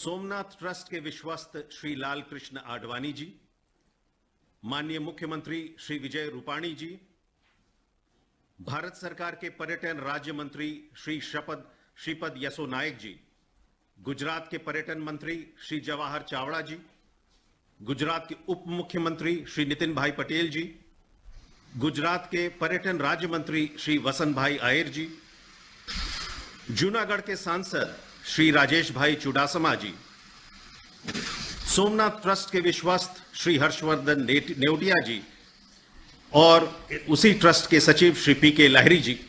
Somnath trust के विश्वस्त श्री लाल कृष्ण आडवाणी जी, माननीय मुख्यमंत्री श्री विजय रूपाणी जी, भारत सरकार के पर्यटन राज्य मंत्री श्री श्रीपद यसो नायक जी, गुजरात के पर्यटन मंत्री श्री जवाहर चावड़ा जी, गुजरात के उप मुख्यमंत्री श्री नितिन भाई पटेल जी, गुजरात के पर्यटन राज्य मंत्री श्री वसंत भाई आयर जी, जूनागढ़ के सांसद श्री राजेश भाई चुडासमा जी, सोमनाथ ट्रस्ट के विश्वस्त श्री हर्षवर्धन नेवटिया जी और उसी ट्रस्ट के सचिव श्री पी.के. लाहिरी जी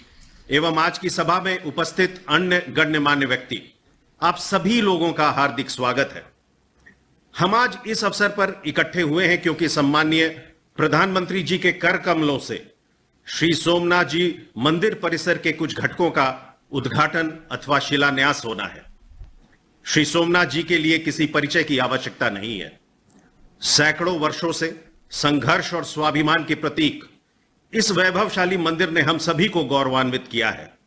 एवं आज की सभा में उपस्थित अन्य गण्यमान्य व्यक्ति, आप सभी लोगों का हार्दिक स्वागत है। हम आज इस अवसर पर इकट्ठे हुए हैं क्योंकि सम्माननीय प्रधानमंत्री जी के कर कमलों से श्री सोमनाथ जी मंदिर परिसर के कुछ घटकों का उद्घाटन अथवा शिलान्यास होना है। श्री सोमनाथ जी के लिए किसी परिचय की आवश्यकता नहीं है। सैकड़ों वर्षों से संघर्ष और स्वाभिमान के प्रतीक इस वैभवशाली मंदिर ने हम सभी को गौरवान्वित किया है।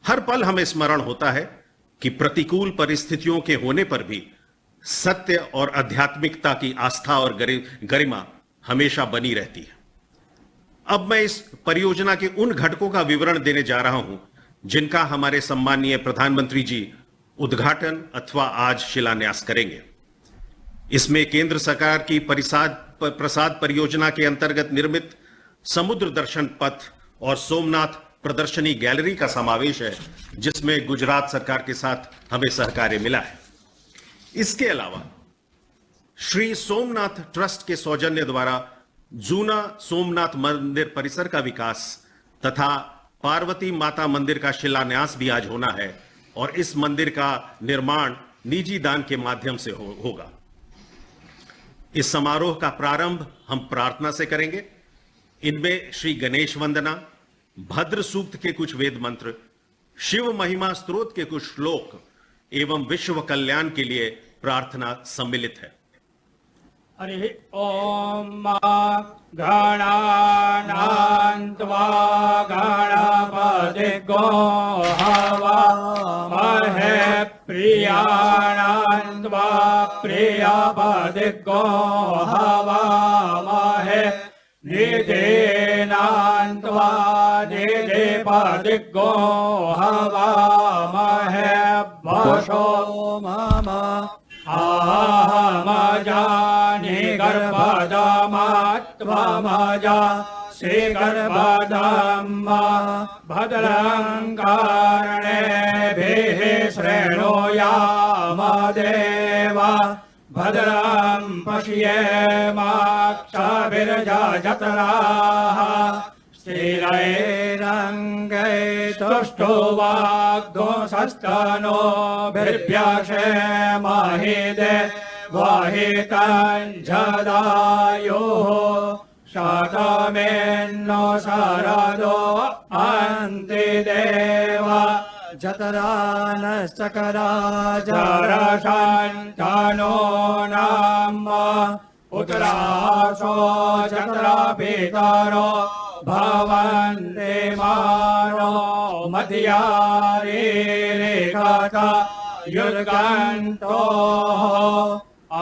हर पल हमें स्मरण होता है कि प्रतिकूल परिस्थितियों के होने पर भी सत्य और आध्यात्मिकता की आस्था और गरिमा हमेशा बनी रहती है। अब मैं इस परियोजना के उन घटकों का विवरण देने जा रहा हूं जिनका हमारे सम्माननीय प्रधानमंत्री जी उद्घाटन अथवा आज शिलान्यास करेंगे। इसमें केंद्र सरकार की प्रसाद परियोजना के अंतर्गत निर्मित समुद्र दर्शन पथ और सोमनाथ प्रदर्शनी गैलरी का समावेश है, जिसमें गुजरात सरकार के साथ हमें सहकार्य मिला है। इसके अलावा श्री सोमनाथ ट्रस्ट के सौजन्य द्वारा जूना सोमनाथ मंदिर परिसर का विकास तथा पार्वती माता मंदिर का शिलान्यास भी आज होना है और इस मंदिर का निर्माण निजी दान के माध्यम से होगा। इस समारोह का प्रारंभ हम प्रार्थना से करेंगे। इनमें श्री गणेश वंदना, भद्र सूक्त के कुछ वेद मंत्र, शिव महिमा स्तोत्र के कुछ श्लोक एवं विश्व कल्याण के लिए प्रार्थना सम्मिलित है। हरि ओम गणानां त्वा गणपतिर्गो हवामहे प्रियाणां त्वा प्रियपतिर्गो हवामहे निधीनां त्वा निधिपतिर्गो हवामहे वशो मम आहमजानि गर्भदमात्वमजा श्रीगर्भदम् भद्रं कर्णेभिः शृणुयाम देवा भद्रं पश्येमाक्षभिर्यजत्राः स्थिरैरङ्गैस्तुष्टुवाग्दोषस्तनोभिर्व्यसेमहि देवहितञ्जदायुः शतमेन्नो शरदो अन्ति देव जतरानश्चकराजरशन्तनो नाम उत्तरासो जत्रा पितरो भवन्ति मानो मध्यारेखता युर्गन्तोः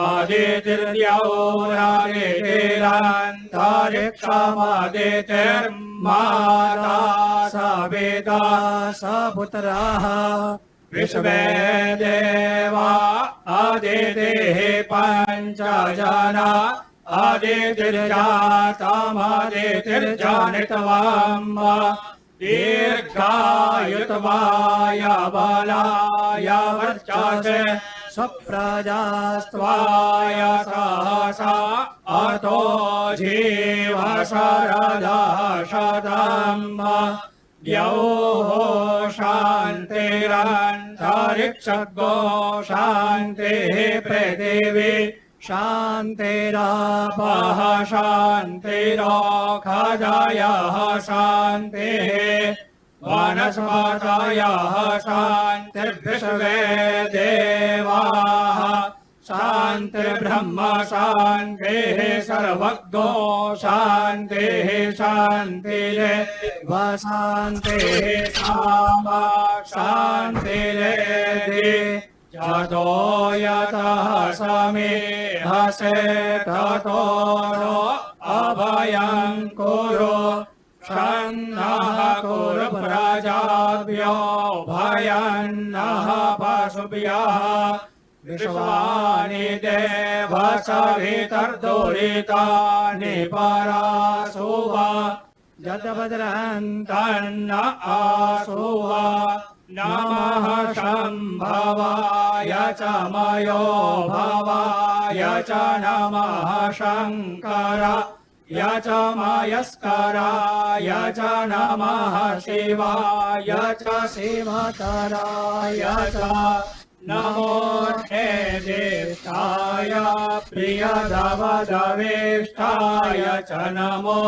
आदितिर्यौरादितिरन्तरिक्षमदितिर्माता सविता सपुत्राः विश्वे देवा आदितिः पञ्चजना आदितिर्जातमदितिर्जनितवाम् दीर्घायुत्वाय बलाय वर्चसे स्वप्रजास्त्वाय सहसा अतो जीव शरदः शतम् द्यौः शान्तिरन्तरिक्षगो शान्तिः पृथिवी शान्तिरापः शान्तिरोषधयः शान्तिः वनस्पतयः शान्तिर्विश्वे देवाः शान्तिर्ब्रह्म शान्तिः सर्वज्ञो शान्तिः शान्तिरेव शान्तिः सामा शान्तिरेधि जतो यतः समीहसे ततो नो अभयं कुरु शन्नः कुरु प्रजाभ्यो भयं नः पशुभ्यः विश्वानि देव सवितर्दुरितानि परासुव जतभद्रन्तन्न आसुव नमः शम्भवाय च मयो भवाय च नमः शङ्कराय च मयस्कराय च नमः शिवाय च शिवतराय च नमो ज्येष्ठाय प्रियधवधवेष्ठाय च नमो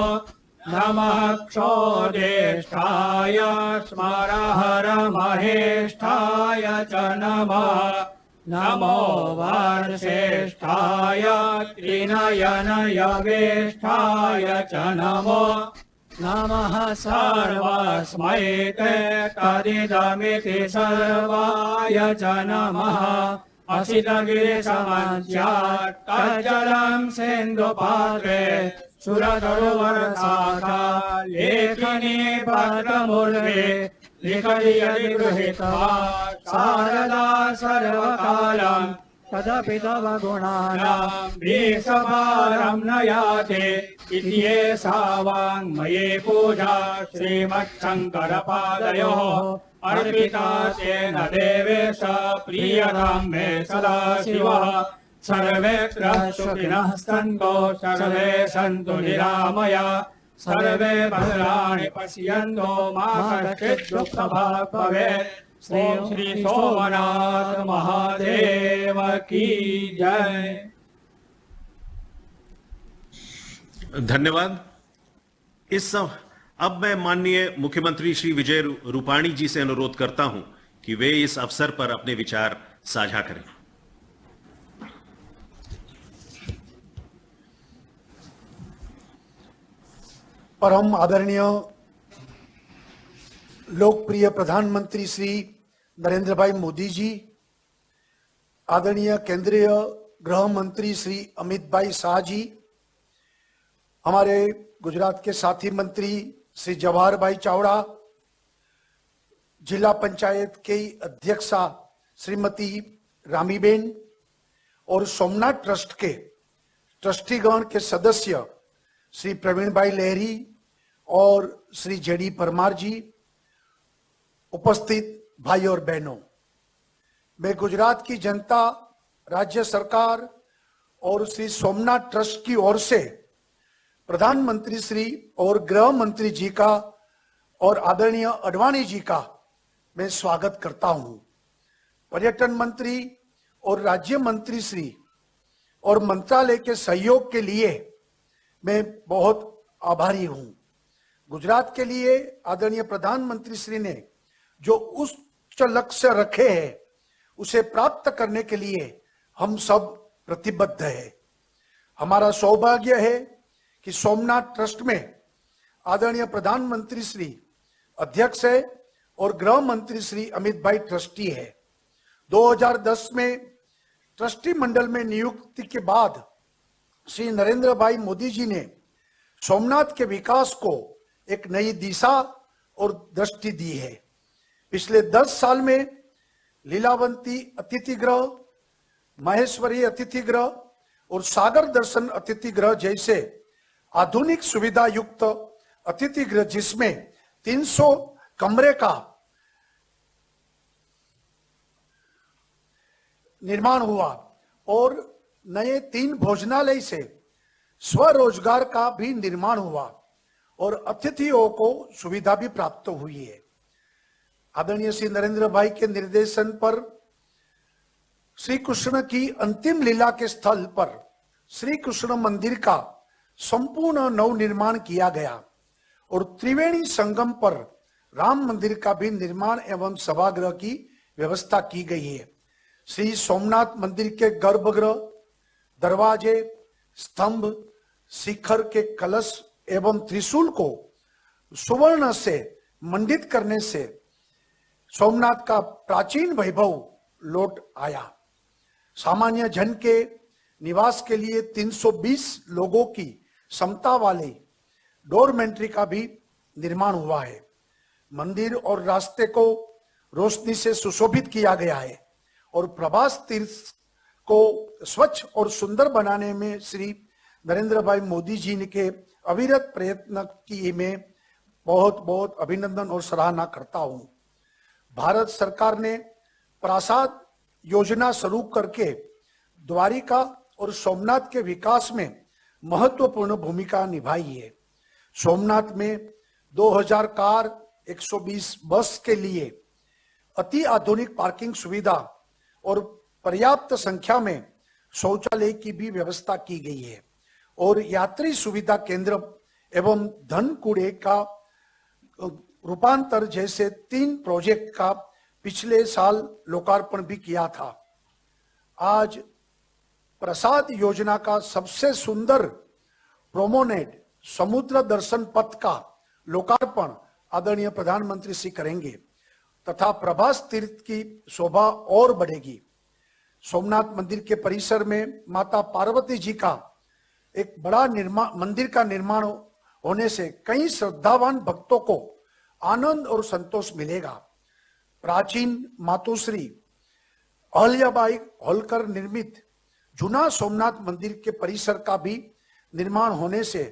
नमः क्षोदेष्ठाय स्मरहर महेष्ठाय च नमः नमो वर्षेष्ठाय त्रिनयनयवेष्ठाय च नमो नमः सर्वस्मै ते तदिदमिति सर्वाय च नमः असितगिरिसमस्यात् तज्जलं सिन्धुपात्रे सुरतरुवर्षाखा लेखनी पत्रमुर्वे लिखति यदि गृहीत्वा शारदा सर्वकालं तदपि तव गुणानां विसभारं न याते इत्येषा वाङ्मये पूजा श्रीमच्छङ्करपादयोः अर्पिता तेन देवेश प्रीयतां मे सदा शिवः सर्वेऽत्र सुखिनः सन्तु सर्वे सन्तु निरामया सर्वे भद्राणि पश्यन्तु मा कश्चित् दुःखभाग् भवेत् ओम श्री सोमनाथ महादेव की जय। धन्यवाद। अब मैं माननीय मुख्यमंत्री श्री विजय रूपाणी जी से अनुरोध करता हूं कि वे इस अवसर पर अपने विचार साझा करें। परम आदरणीय लोकप्रिय प्रधानमंत्री श्री नरेंद्र भाई मोदी जी, आदरणीय केंद्रीय गृह मंत्री श्री अमित भाई शाह जी, हमारे गुजरात के साथी मंत्री श्री जवाहर भाई चावड़ा, जिला पंचायत के अध्यक्षा श्रीमती रामीबेन और सोमनाथ ट्रस्ट के ट्रस्टीगण के सदस्य श्री प्रवीण भाई लहरी और श्री जेडी परमार जी, उपस्थित भाई और बहनों, मैं गुजरात की जनता, राज्य सरकार और श्री सोमनाथ ट्रस्ट की ओर से प्रधानमंत्री श्री और गृह मंत्री जी का और आदरणीय अडवाणी जी का मैं स्वागत करता हूं। पर्यटन मंत्री और राज्य मंत्री श्री और मंत्रालय के सहयोग के लिए मैं बहुत आभारी हूं। गुजरात के लिए आदरणीय प्रधानमंत्री श्री ने जो उच्च लक्ष्य रखे हैं उसे प्राप्त करने के लिए हम सब प्रतिबद्ध है। हमारा सौभाग्य है कि सोमनाथ ट्रस्ट में आदरणीय प्रधानमंत्री श्री अध्यक्ष है और गृह मंत्री श्री अमित भाई ट्रस्टी है। 2010 में ट्रस्टी मंडल में नियुक्ति के बाद श्री नरेंद्र भाई मोदी जी ने सोमनाथ के विकास को एक नई दिशा और दृष्टि दी है। पिछले 10 साल में लीलावंती अतिथि गृह, महेश्वरी अतिथि गृह और सागर दर्शन अतिथि गृह जैसे आधुनिक सुविधा युक्त अतिथि गृह जिसमें 300 कमरे का निर्माण हुआ और नए 3 भोजनालय से स्वरोजगार का भी निर्माण हुआ और अतिथियों को सुविधा भी प्राप्त हुई है। आदरणीय श्री नरेंद्र भाई के निर्देशन पर श्री कृष्ण की अंतिम लीला के स्थल पर श्री कृष्ण मंदिर का संपूर्ण नवनिर्माण किया गया और त्रिवेणी संगम पर राम मंदिर का भी निर्माण एवं सभागृह की व्यवस्था की गई है। श्री सोमनाथ मंदिर के गर्भगृह, दरवाजे, स्तंभ, शिखर के कलश एवं त्रिशूल को सुवर्ण से मंडित करने से सोमनाथ का प्राचीन वैभव लौट आया। सामान्य जन के निवास के लिए 320 लोगों की क्षमता वाले डोरमेंट्री का भी निर्माण हुआ है। मंदिर और रास्ते को रोशनी से सुशोभित किया गया है और प्रभास तीर्थ को स्वच्छ और सुंदर बनाने में श्री नरेंद्र भाई मोदी जी के अविरत प्रयत्न की मैं बहुत बहुत अभिनंदन और सराहना करता हूं। भारत सरकार ने प्रासाद योजना शुरू करके द्वारिका और सोमनाथ के विकास में महत्वपूर्ण भूमिका निभाई है। सोमनाथ में 2000 कार, 120 बस के लिए अति आधुनिक पार्किंग सुविधा और पर्याप्त संख्या में शौचालय की भी व्यवस्था की गई है और यात्री सुविधा केंद्र एवं धन कूड़े का रूपांतर जैसे 3 प्रोजेक्ट का पिछले साल लोकार्पण भी किया था। आज प्रसाद योजना का सबसे सुंदर प्रोमोनेड समुद्र दर्शन पथ का लोकार्पण आदरणीय प्रधानमंत्री श्री करेंगे तथा प्रभास तीर्थ की शोभा और बढ़ेगी। सोमनाथ मंदिर के परिसर में माता पार्वती जी का एक बड़ा मंदिर का निर्माण होने से कई श्रद्धावान भक्तों को आनंद और संतोष मिलेगा। प्राचीन मातोश्री अहल्याबाई होलकर निर्मित जूना सोमनाथ मंदिर के परिसर का भी निर्माण होने से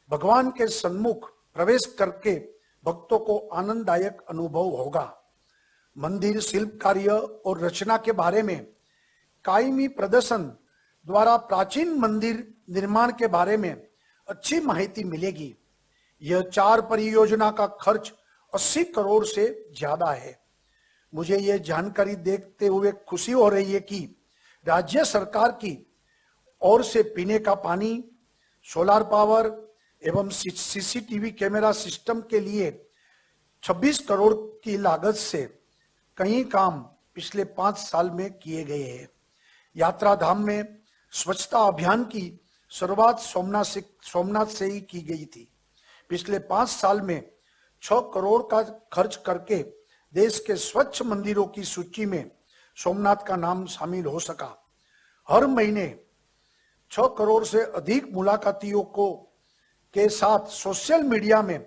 भगवान के सन्मुख प्रवेश करके भक्तों को आनंददायक अनुभव होगा। मंदिर शिल्प कार्य और रचना के बारे में कायमी प्रदर्शन द्वारा प्राचीन मंदिर निर्माण के बारे में अच्छी माहिती मिलेगी। यह 4 परियोजना का खर्च 80 करोड़ से ज्यादा है। मुझे यह जानकारी देखते हुए खुशी हो रही है कि राज्य सरकार की ओर से पीने का पानी, सोलर पावर एवं सीसीटीवी कैमरा सिस्टम के लिए 26 करोड़ की लागत से कई काम पिछले 5 साल में किए गए हैं। यात्रा धाम में स्वच्छता अभियान की शुरुआत सोमनाथ से ही की गई थी। पिछले 5 साल में 6 करोड़ का खर्च करके देश के स्वच्छ मंदिरों की सूची में सोमनाथ का नाम शामिल हो सका। हर महीने 6 करोड़ से अधिक मुलाकातियों को के साथ सोशल मीडिया में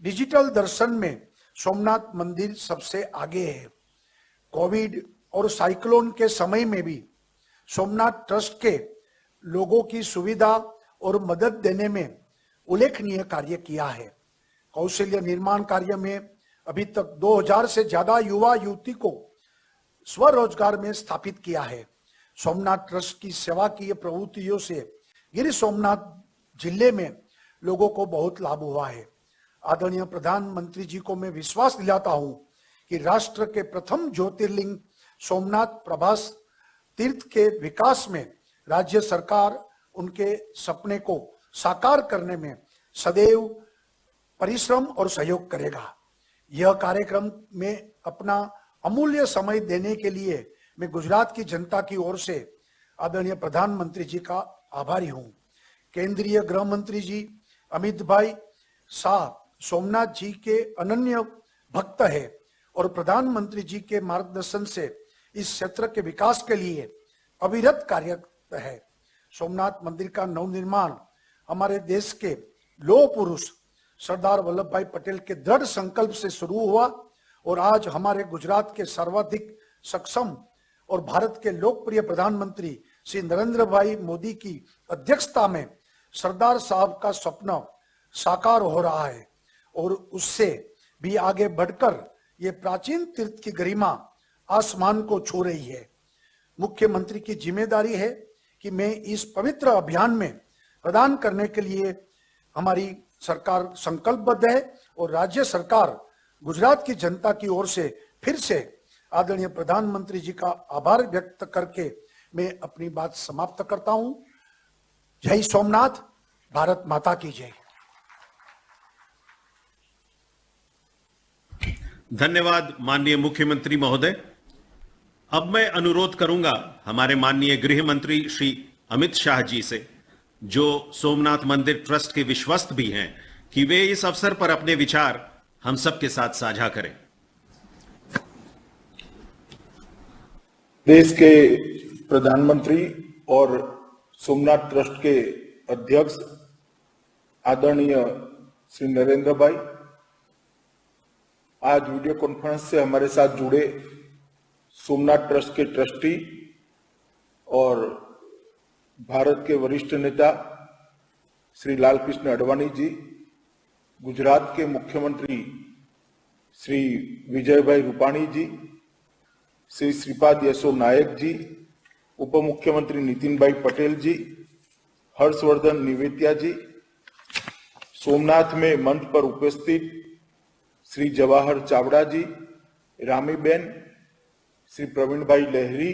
डिजिटल दर्शन में सोमनाथ मंदिर सबसे आगे है। कोविड और साइक्लोन के समय में भी सोमनाथ ट्रस्ट के लोगों की सुविधा और मदद देने में उल्लेखनीय कार्य किया है। कौशल्य निर्माण कार्य में अभी तक 2000 से ज्यादा युवा युवती को स्वरोजगार में स्थापित किया है। सोमनाथ ट्रस्ट की सेवा की प्रवृत्तियों से गिर सोमनाथ जिले में लोगों को बहुत लाभ हुआ है। आदरणीय प्रधानमंत्री जी को मैं विश्वास दिलाता हूं कि राष्ट्र के प्रथम ज्योतिर्लिंग सोमनाथ प्रभास तीर्थ के विकास में राज्य सरकार उनके सपने को साकार करने में सदैव परिश्रम और सहयोग करेगा। यह कार्यक्रम में अपना अमूल्य समय देने के लिए मैं गुजरात की जनता की ओर से आदरणीय प्रधानमंत्री जी का आभारी हूं। केंद्रीय गृह मंत्री जी अमित भाई शाह सोमनाथ जी के अनन्य भक्त है और प्रधानमंत्री जी के मार्गदर्शन से इस क्षेत्र के विकास के लिए अविरत कार्यरत है। सोमनाथ मंदिर का नवनिर्माण हमारे देश के लौह पुरुष सरदार वल्लभ भाई पटेल के दृढ़ संकल्प से शुरू हुआ और आज हमारे गुजरात के सर्वाधिक सक्षम और भारत के लोकप्रिय प्रधानमंत्री श्री नरेंद्र भाई मोदी की अध्यक्षता में सरदार साहब का स्वप्न साकार हो रहा है और उससे भी आगे बढ़कर ये प्राचीन तीर्थ की गरिमा आसमान को छू रही है। मुख्यमंत्री की जिम्मेदारी है कि मैं इस पवित्र अभियान में प्रदान करने के लिए हमारी सरकार संकल्पबद्ध है और राज्य सरकार गुजरात की जनता की ओर से फिर से आदरणीय प्रधानमंत्री जी का आभार व्यक्त करके मैं अपनी बात समाप्त करता हूं। जय सोमनाथ, भारत माता की जय। धन्यवाद माननीय मुख्यमंत्री महोदय। अब मैं अनुरोध करूंगा हमारे माननीय गृह मंत्री श्री अमित शाह जी से, जो सोमनाथ मंदिर ट्रस्ट के विश्वस्त भी हैं, कि वे इस अवसर पर अपने विचार हम सबके साथ साझा करें। देश के प्रधानमंत्री और सोमनाथ ट्रस्ट के अध्यक्ष आदरणीय श्री नरेंद्र भाई, आज वीडियो कॉन्फ्रेंस से हमारे साथ जुड़े सोमनाथ ट्रस्ट के ट्रस्टी और भारत के वरिष्ठ नेता श्री लालकृष्ण आडवाणी जी, गुजरात के मुख्यमंत्री श्री विजयभाई रूपाणी जी, श्री श्रीपाद यसो नायक जी, उप मुख्यमंत्री नितिन भाई पटेल जी, हर्षवर्धन निवेतिया जी, सोमनाथ में मंच पर उपस्थित श्री जवाहर चावड़ा जी, रामीबेन, श्री प्रवीण भाई लहरी,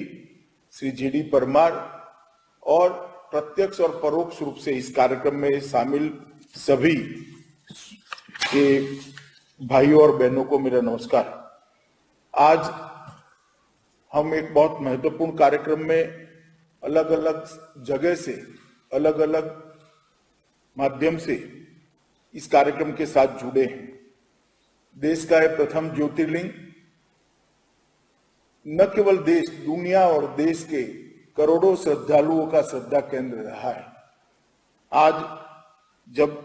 श्री जीडी परमार और प्रत्यक्ष और परोक्ष रूप से इस कार्यक्रम में शामिल सभी के भाइयों और बहनों को मेरा नमस्कार। आज हम एक बहुत महत्वपूर्ण कार्यक्रम में अलग अलग जगह से, अलग अलग माध्यम से इस कार्यक्रम के साथ जुड़े हैं। देश का यह प्रथम ज्योतिर्लिंग न केवल देश, दुनिया और देश के करोड़ों श्रद्धालुओं का श्रद्धा केंद्र रहा है। आज जब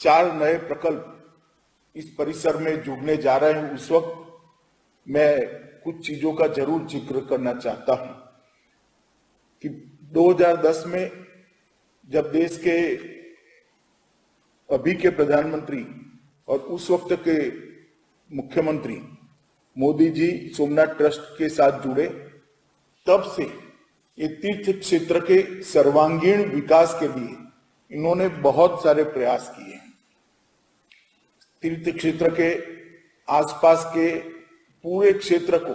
4 नए प्रकल्प इस परिसर में जुड़ने जा रहे हैं, उस वक्त मैं कुछ चीजों का जरूर जिक्र करना चाहता हूं कि 2010 में जब देश के अभी के प्रधानमंत्री और उस वक्त के मुख्यमंत्री मोदी जी सोमनाथ ट्रस्ट के साथ जुड़े, तब से ये तीर्थ क्षेत्र के सर्वांगीण विकास के लिए इन्होंने बहुत सारे प्रयास किए। तीर्थ क्षेत्र के आसपास के पूरे क्षेत्र को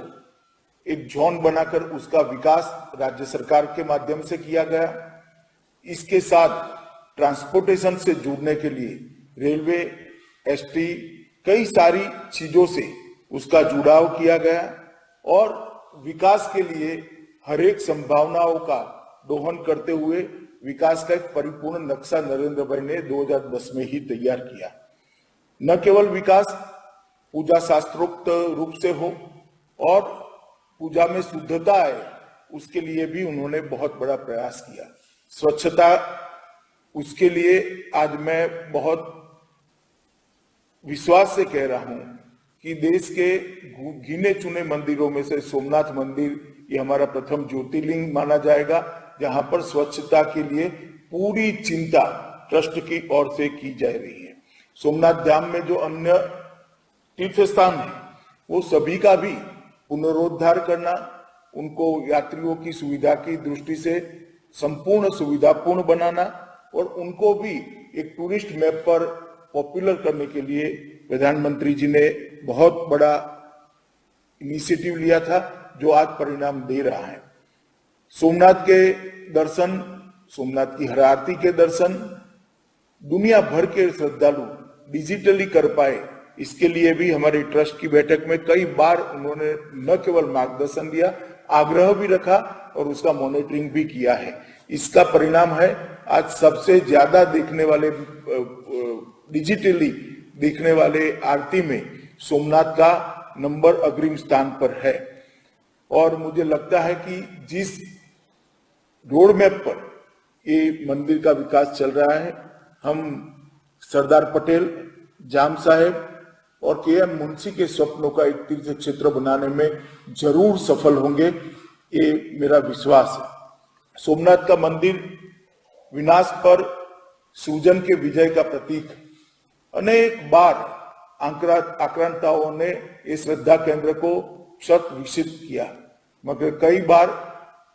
एक जोन बनाकर उसका विकास राज्य सरकार के माध्यम से किया गया। इसके साथ ट्रांसपोर्टेशन से जुड़ने के लिए रेलवे, एसटी, कई सारी चीजों से उसका जुड़ाव किया गया और विकास के लिए हर एक संभावनाओं का दोहन करते हुए विकास का एक परिपूर्ण नक्शा नरेंद्र भाई ने 2010 में ही तैयार किया। न केवल विकास पूजा शास्त्रोक्त रूप से हो और पूजा में शुद्धता आए, उसके लिए भी उन्होंने बहुत बड़ा प्रयास किया। स्वच्छता, उसके लिए आज मैं बहुत विश्वास से कह रहा हूं कि देश के गिने चुने मंदिरों में से सोमनाथ मंदिर ये हमारा प्रथम ज्योतिर्लिंग माना जाएगा, जहां पर स्वच्छता के लिए पूरी चिंता ट्रस्ट की ओर से की जा रही है। सोमनाथ धाम में जो अन्य तीर्थ स्थान है, वो सभी का भी पुनरोद्धार करना, उनको यात्रियों की सुविधा की दृष्टि से संपूर्ण सुविधापूर्ण बनाना और उनको भी एक टूरिस्ट मैप पर पॉपुलर करने के लिए प्रधानमंत्री जी ने बहुत बड़ा इनिशिएटिव लिया था, जो आज परिणाम दे रहा है। सोमनाथ के दर्शन, सोमनाथ की हर आरती के दर्शन दुनिया भर के श्रद्धालु डिजिटली कर पाए, इसके लिए भी हमारी ट्रस्ट की बैठक में कई बार उन्होंने न केवल मार्गदर्शन दिया, आग्रह भी रखा और उसका मॉनिटरिंग भी किया है। इसका परिणाम है आज सबसे ज्यादा देखने वाले, डिजिटली देखने वाले आरती में सोमनाथ का नंबर अग्रिम स्थान पर है। और मुझे लगता है कि जिस रोड मैप पर ये मंदिर का विकास चल रहा है, हम सरदार पटेल, जाम साहेब और के.एम. मुंशी के स्वप्नों का एक तीर्थ क्षेत्र बनाने में जरूर सफल होंगे, ये मेरा विश्वास है। सोमनाथ का मंदिर विनाश पर सृजन के विजय का प्रतीक। अनेक बार आक्रांताओं ने इस श्रद्धा केंद्र को शत विकसित किया, मगर कई बार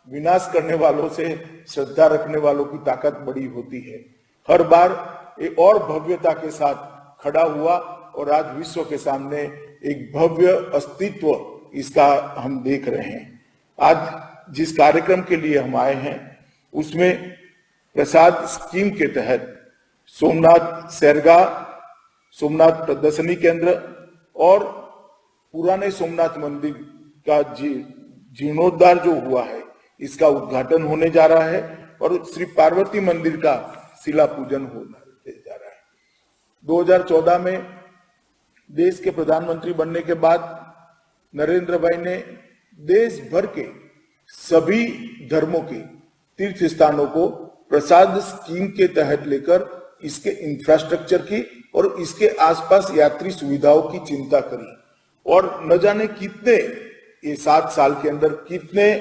विनाश करने वालों से श्रद्धा रखने वालों की ताकत बड़ी होती है। हर बार एक और भव्यता के साथ खड़ा हुआ और आज विश्व के सामने एक भव्य अस्तित्व इसका हम देख रहे हैं। आज जिस कार्यक्रम के लिए हम आए हैं, उसमें प्रसाद स्कीम के तहत सोमनाथ सैरगाह, सोमनाथ प्रदर्शनी केंद्र और पुराने सोमनाथ मंदिर का जीर्णोद्धार जो हुआ है, इसका उद्घाटन होने जा रहा है और श्री पार्वती मंदिर का शिला पूजन होने जा रहा है। 2014 में देश के प्रधानमंत्री बनने के बाद नरेंद्र भाई ने देश भर के सभी धर्मों के तीर्थ स्थानों को प्रसाद स्कीम के तहत लेकर इसके इंफ्रास्ट्रक्चर की और इसके आसपास यात्री सुविधाओं की चिंता करी और न जाने कितने ये 7 साल के अंदर कितने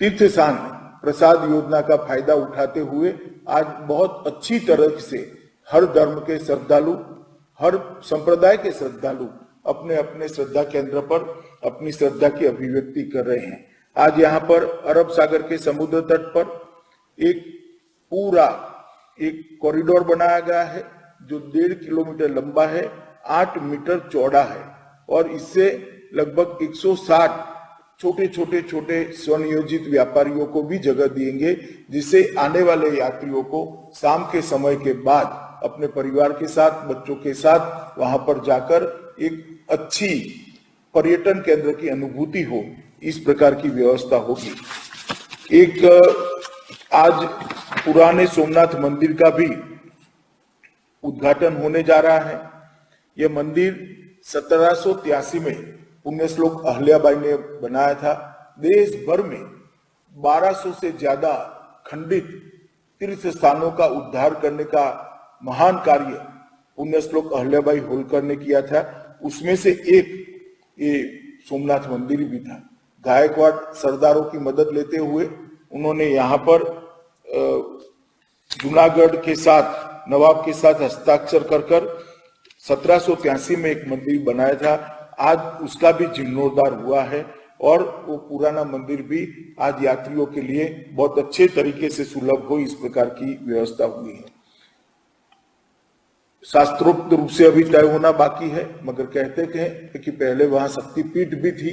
तीर्थ स्थान प्रसाद योजना का फायदा उठाते हुए आज बहुत अच्छी तरह से हर धर्म के श्रद्धालु, हर संप्रदाय के श्रद्धालु अपने अपने श्रद्धा केंद्र पर अपनी श्रद्धा की अभिव्यक्ति कर रहे हैं। आज यहाँ पर अरब सागर के समुद्र तट पर एक पूरा एक कॉरिडोर बनाया गया है जो 1.5 किलोमीटर लंबा है, 8 मीटर चौड़ा है और इससे लगभग 160 छोटे स्वनियोजित व्यापारियों को भी जगह देंगे, जिससे आने वाले यात्रियों को शाम के समय के बाद अपने परिवार के साथ, बच्चों के साथ वहां पर जाकर एक अच्छी पर्यटन केंद्र की अनुभूति हो, इस प्रकार की व्यवस्था होगी। एक आज पुराने सोमनाथ मंदिर का भी उद्घाटन होने जा रहा है। यह मंदिर 1783 में पुण्य श्लोक अहल्याबाई ने बनाया था। देश भर में 1200 से ज्यादा खंडित तीर्थ स्थानों का उद्धार करने का महान कार्य पुण्य श्लोक अहल्याबाई होलकर ने किया था। उसमें से एक ये सोमनाथ मंदिर भी था। गायकवाड़ सरदारों की मदद लेते हुए उन्होंने यहाँ पर जूनागढ़ के साथ, नवाब के साथ हस्ताक्षर कर 1783 में एक मंदिर बनाया था। आज उसका भी जीर्णोद्धार हुआ है और वो पुराना मंदिर भी आज यात्रियों के लिए बहुत अच्छे तरीके से सुलभ हो, इस प्रकार की व्यवस्था हुई है। शास्त्रोक्त रूप से अभी तय होना बाकी है, मगर कहते हैं कि पहले वहां शक्तिपीठ भी थी,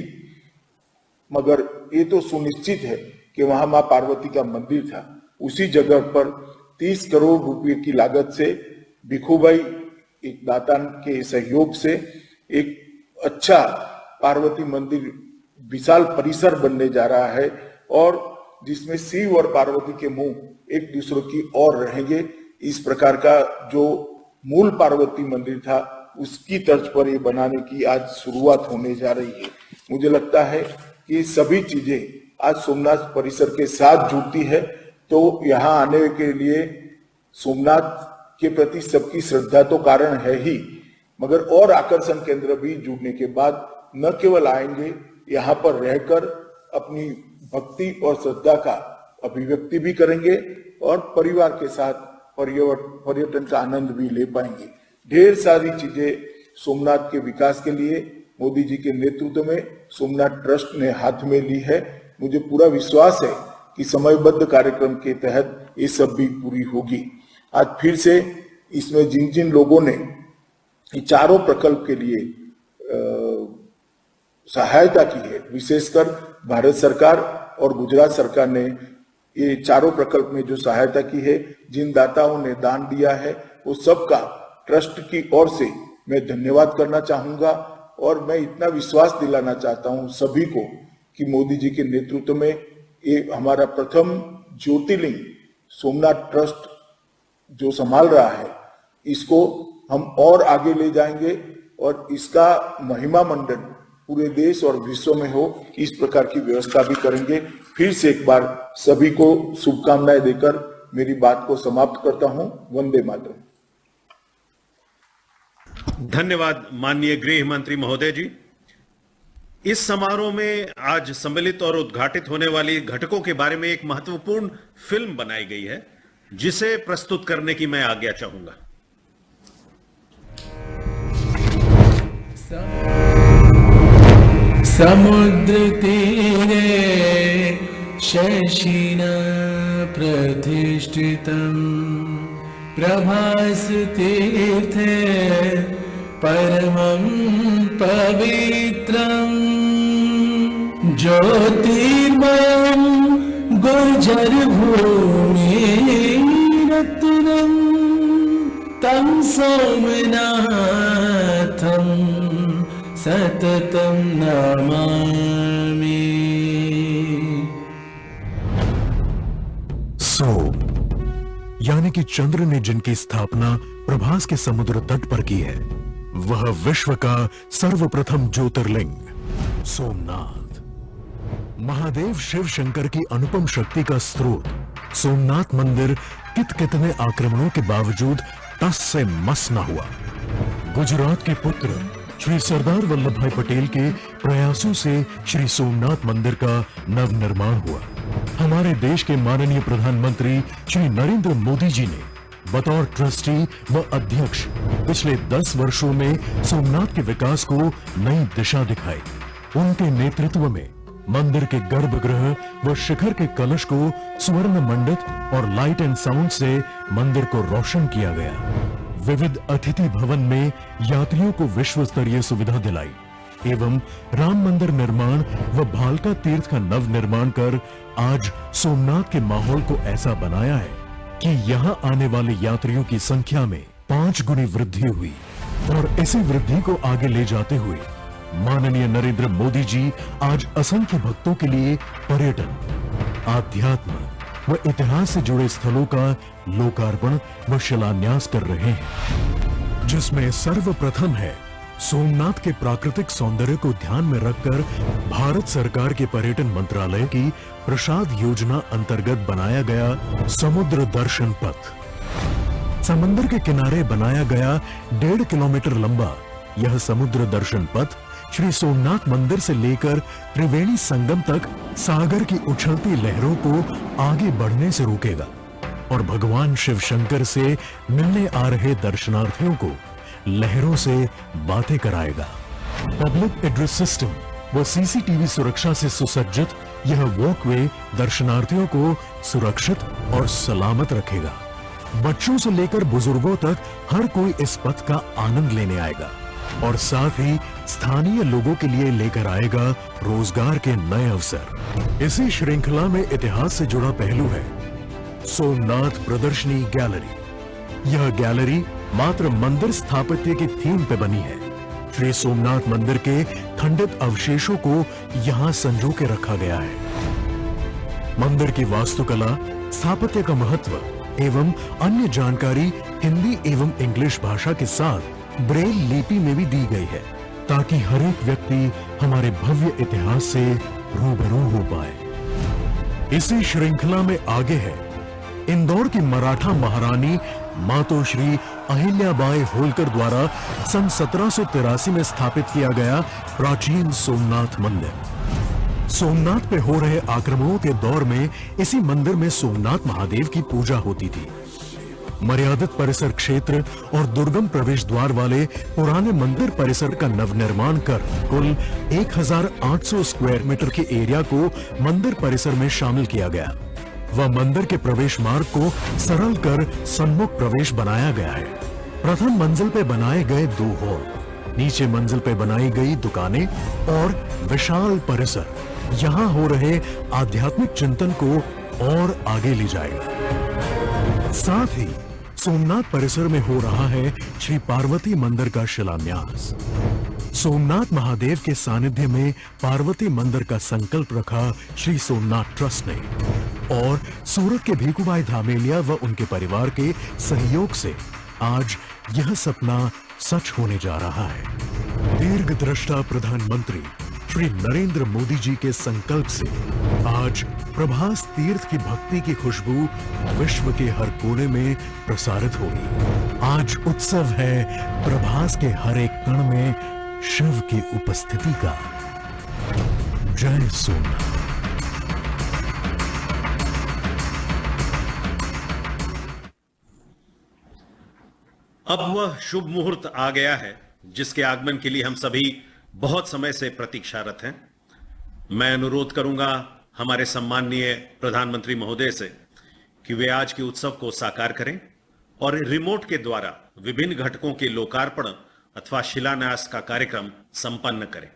मगर ये तो सुनिश्चित है कि वहां मां पार्वती का मंदिर था। उसी जगह पर 30 करोड़ रुपए की लागत से भिखुभाई एक दाता के सहयोग से एक अच्छा पार्वती मंदिर विशाल परिसर बनने जा रहा है और जिसमें शिव और पार्वती के मुंह एक दूसरे की ओर रहेंगे। इस प्रकार का जो मूल पार्वती मंदिर था उसकी तर्ज पर ये बनाने की आज शुरुआत होने जा रही है। मुझे लगता है कि सभी चीजें आज सोमनाथ परिसर के साथ जुड़ती है, तो यहाँ आने के लिए सोमनाथ के प्रति सबकी श्रद्धा तो कारण है ही, मगर और आकर्षण केंद्र भी जुड़ने के बाद न केवल आएंगे, यहाँ पर रहकर अपनी भक्ति और श्रद्धा का अभिव्यक्ति भी करेंगे और परिवार के साथ पर्यटन का आनंद भी ले पाएंगे। ढेर सारी चीजें सोमनाथ के विकास के लिए मोदी जी के नेतृत्व में सोमनाथ ट्रस्ट ने हाथ में ली है। मुझे पूरा विश्वास है कि समयबद्ध कार्यक्रम के तहत ये सब भी पूरी होगी। आज फिर से इसमें जिन जिन लोगों ने ये चारों प्रकल्प के लिए सहायता की है, विशेषकर भारत सरकार और गुजरात सरकार ने ये चारों प्रकल्प में जो सहायता की है, जिन दाताओं ने दान दिया है, वो सबका ट्रस्ट की ओर से मैं धन्यवाद करना चाहूंगा और मैं इतना विश्वास दिलाना चाहता हूं सभी को कि मोदी जी के नेतृत्व में ये हमारा प्रथम ज्योतिर्लिंग सोमनाथ ट्रस्ट जो संभाल रहा है, इसको हम और आगे ले जाएंगे और इसका महिमा मंडन पूरे देश और विश्व में हो, इस प्रकार की व्यवस्था भी करेंगे। फिर से एक बार सभी को शुभकामनाएं देकर मेरी बात को समाप्त करता हूं। वंदे मातरम। धन्यवाद माननीय गृह मंत्री महोदय जी। इस समारोह में आज सम्मिलित और उद्घाटित होने वाली घटकों के बारे में एक महत्वपूर्ण फिल्म बनाई गई है, जिसे प्रस्तुत करने की मैं आज्ञा चाहूंगा। समुद्र तीरे शशिना प्रतिष्ठितं प्रभास तीर्थे परमं पवित्रं ज्योतिर्मयं गुर्जर भूमि रत्नं तं सोमनाथं सततं नमामि। सोम यानी कि चंद्र ने जिनकी स्थापना प्रभास के समुद्र तट पर की है, वह विश्व का सर्वप्रथम ज्योतिर्लिंग सोमनाथ। महादेव शिव शंकर की अनुपम शक्ति का स्रोत सोमनाथ मंदिर कितने आक्रमणों के बावजूद टस से मस न हुआ। गुजरात के पुत्र श्री सरदार वल्लभ भाई पटेल के प्रयासों से श्री सोमनाथ मंदिर का नवनिर्माण हुआ। हमारे देश के माननीय प्रधानमंत्री श्री नरेंद्र मोदी जी ने बतौर ट्रस्टी व अध्यक्ष पिछले 10 वर्षों में सोमनाथ के विकास को नई दिशा दिखाई। उनके नेतृत्व में मंदिर के गर्भगृह व शिखर के कलश को स्वर्ण मंडित और लाइट एंड साउंड से मंदिर को रोशन किया गया। विविध अतिथि भवन में यात्रियों को विश्व स्तरीय सुविधा दिलाई एवं राम मंदिर निर्माण व भालका तीर्थ का नव निर्माण कर आज सोमनाथ के माहौल को ऐसा बनाया है कि यहां आने वाले यात्रियों की संख्या में 5 गुनी वृद्धि हुई। और इसी वृद्धि को आगे ले जाते हुए माननीय नरेंद्र मोदी जी आज असंख्य भक्तों के लिए पर्यटन, आध्यात्म व इतिहास से जुड़े स्थलों का लोकार्पण व शिलान्यास कर रहे हैं, जिसमें सर्वप्रथम है सोमनाथ के प्राकृतिक सौंदर्य को ध्यान में रखकर भारत सरकार के पर्यटन मंत्रालय की प्रसाद योजना अंतर्गत बनाया गया समुद्र दर्शन पथ। समंदर के किनारे बनाया गया 1.5 किलोमीटर लंबा यह समुद्र दर्शन पथ श्री सोमनाथ मंदिर से लेकर त्रिवेणी संगम तक सागर की उछलती लहरों को आगे बढ़ने से रोकेगा और भगवान शिव शंकर से मिलने आ रहे दर्शनार्थियों को लहरों से बातें कराएगा। पब्लिक एड्रेस सिस्टम व सीसीटीवी सुरक्षा से सुसज्जित यह वॉकवे दर्शनार्थियों को सुरक्षित और सलामत रखेगा। बच्चों से लेकर बुजुर्गों तक हर कोई इस पथ का आनंद लेने आएगा और साथ ही स्थानीय लोगों के लिए लेकर आएगा रोजगार के नए अवसर। इसी श्रृंखला में इतिहास से जुड़ा पहलू है सोमनाथ प्रदर्शनी गैलरी। यह गैलरी मात्र मंदिर स्थापत्य की थीम पे बनी है। श्री सोमनाथ मंदिर के खंडित अवशेषों को यहां संजो के रखा गया है। मंदिर की वास्तुकला, स्थापत्य का महत्व एवं अन्य जानकारी हिंदी एवं इंग्लिश भाषा के साथ ब्रेल लिपि में भी दी गई है ताकि हर एक व्यक्ति हमारे भव्य इतिहास से रूबरू हो पाए। इसी श्रृंखला में आगे है इंदौर की मराठा महारानी मातोश्री अहिल्याबाई होलकर द्वारा सन 1783 में स्थापित किया गया प्राचीन सोमनाथ मंदिर। सोमनाथ पे हो रहे आक्रमणों के दौर में इसी मंदिर में सोमनाथ महादेव की पूजा होती थी। मर्यादित परिसर क्षेत्र और दुर्गम प्रवेश द्वार वाले पुराने मंदिर परिसर का नवनिर्माण कर कुल 1800 स्क्वायर मीटर के एरिया को मंदिर परिसर में शामिल किया गया व मंदिर के प्रवेश मार्ग को सरल कर सन्मुख प्रवेश बनाया गया है। प्रथम मंजिल पे बनाए गए 2 हॉल, नीचे मंजिल पे बनाई गई दुकानें और विशाल परिसर यहाँ हो रहे आध्यात्मिक चिंतन को और आगे ले जाएगा। साथ ही सोमनाथ परिसर में हो रहा है श्री पार्वती मंदिर का शिलान्यास। सोमनाथ महादेव के सानिध्य में पार्वती मंदिर का संकल्प रखा श्री सोमनाथ ट्रस्ट ने और सूरत के भीखूभाई धामेलिया व उनके परिवार के सहयोग से आज यह सपना सच होने जा रहा है। दीर्घदृष्टा प्रधानमंत्री श्री नरेंद्र मोदी जी के संकल्प से आज प्रभास तीर्थ की भक्ति की खुशबू विश्व के हर कोने में प्रसारित होगी। आज उत्सव है प्रभास के हर एक कण में शिव की उपस्थिति का। जय सोमनाथ। अब वह शुभ मुहूर्त आ गया है जिसके आगमन के लिए हम सभी बहुत समय से प्रतीक्षारत हैं। मैं अनुरोध करूंगा हमारे सम्माननीय प्रधानमंत्री महोदय से कि वे आज के उत्सव को साकार करें और रिमोट के द्वारा विभिन्न घटकों के लोकार्पण अथवा शिलान्यास का कार्यक्रम संपन्न करें।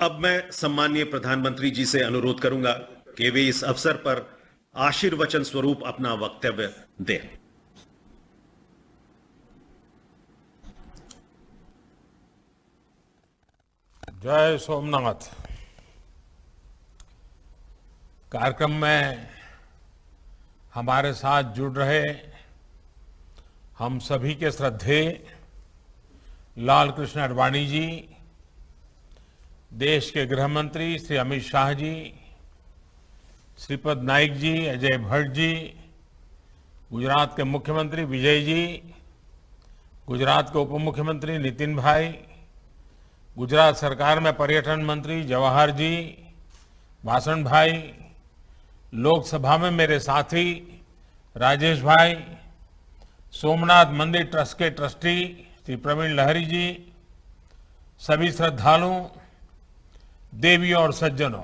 अब मैं सम्मानीय प्रधानमंत्री जी से अनुरोध करूंगा कि वे इस अवसर पर आशीर्वचन स्वरूप अपना वक्तव्य दें। जय सोमनाथ। कार्यक्रम में हमारे साथ जुड़ रहे हम सभी के श्रद्धेय लाल कृष्ण आडवाणी जी, देश के गृह मंत्री श्री अमित शाह जी, श्रीपद नाइक जी, अजय भट्ट जी, गुजरात के मुख्यमंत्री विजय जी, गुजरात के उप मुख्यमंत्री नितिन भाई, गुजरात सरकार में पर्यटन मंत्री जवाहर जी, वासण भाई, लोकसभा में मेरे साथी राजेश भाई, सोमनाथ मंदिर ट्रस्ट के ट्रस्टी श्री प्रवीण लहरी जी, सभी श्रद्धालुओं, देवियों और सज्जनों,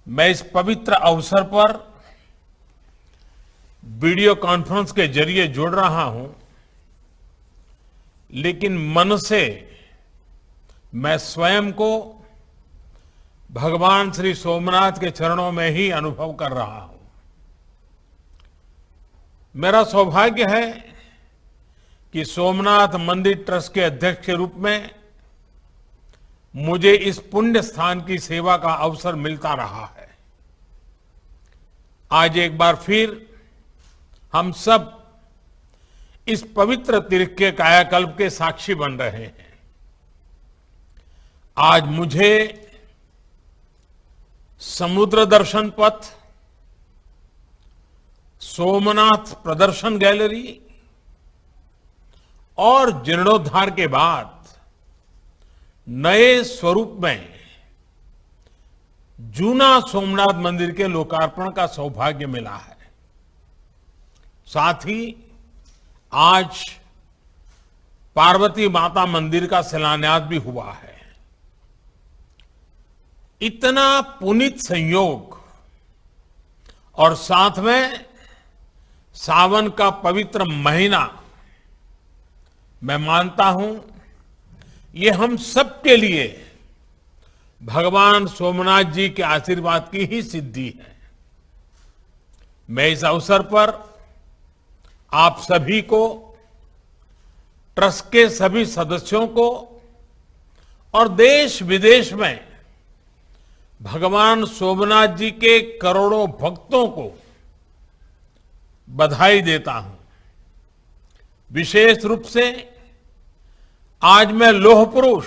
मैं इस पवित्र अवसर पर वीडियो कॉन्फ्रेंस के जरिए जुड़ रहा हूं, लेकिन मन से मैं स्वयं को भगवान श्री सोमनाथ के चरणों में ही अनुभव कर रहा हूं। मेरा सौभाग्य है कि सोमनाथ मंदिर ट्रस्ट के अध्यक्ष के रूप में मुझे इस पुण्य स्थान की सेवा का अवसर मिलता रहा है। आज एक बार फिर हम सब इस पवित्र तीर्थ के कायाकल्प के साक्षी बन रहे हैं। आज मुझे समुद्र दर्शन पथ, सोमनाथ प्रदर्शन गैलरी और जीर्णोद्धार के बाद नए स्वरूप में जूना सोमनाथ मंदिर के लोकार्पण का सौभाग्य मिला है। साथ ही आज पार्वती माता मंदिर का शिलान्यास भी हुआ है। इतना पुनीत संयोग और साथ में सावन का पवित्र महीना, मैं मानता हूं ये हम सबके लिए भगवान सोमनाथ जी के आशीर्वाद की ही सिद्धि है। मैं इस अवसर पर आप सभी को, ट्रस्ट के सभी सदस्यों को और देश विदेश में भगवान सोमनाथ जी के करोड़ों भक्तों को बधाई देता हूं। विशेष रूप से आज मैं लौह पुरुष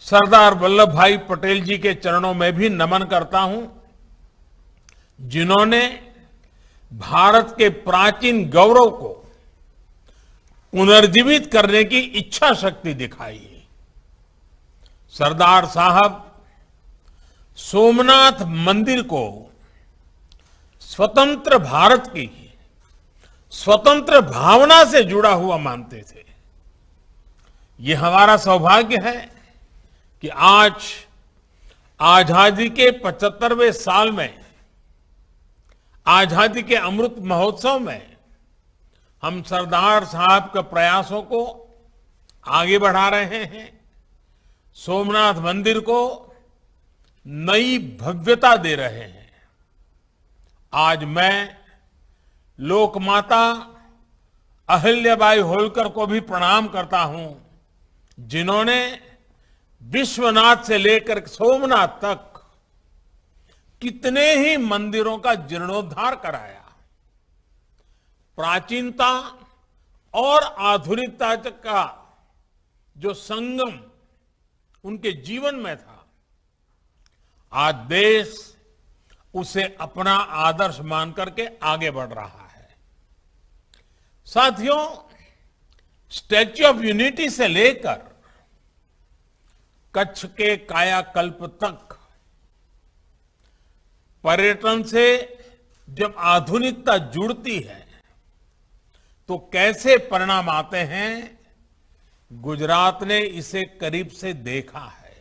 सरदार वल्लभ भाई पटेल जी के चरणों में भी नमन करता हूं, जिन्होंने भारत के प्राचीन गौरव को पुनर्जीवित करने की इच्छा शक्ति दिखाई। सरदार साहब सोमनाथ मंदिर को स्वतंत्र भारत की स्वतंत्र भावना से जुड़ा हुआ मानते थे। ये हमारा सौभाग्य है कि आज आजादी के 75वें साल में, आजादी के अमृत महोत्सव में हम सरदार साहब के प्रयासों को आगे बढ़ा रहे हैं, सोमनाथ मंदिर को नई भव्यता दे रहे हैं। आज मैं लोकमाता अहिल्याबाई होलकर को भी प्रणाम करता हूं, जिन्होंने विश्वनाथ से लेकर सोमनाथ तक कितने ही मंदिरों का जीर्णोद्धार कराया। प्राचीनता और आधुनिकता का जो संगम उनके जीवन में था, आज देश उसे अपना आदर्श मान करके आगे बढ़ रहा है। साथियों, स्टैच्यू ऑफ यूनिटी से लेकर कच्छ के कायाकल्प तक पर्यटन से जब आधुनिकता जुड़ती है तो कैसे परिणाम आते हैं, गुजरात ने इसे करीब से देखा है।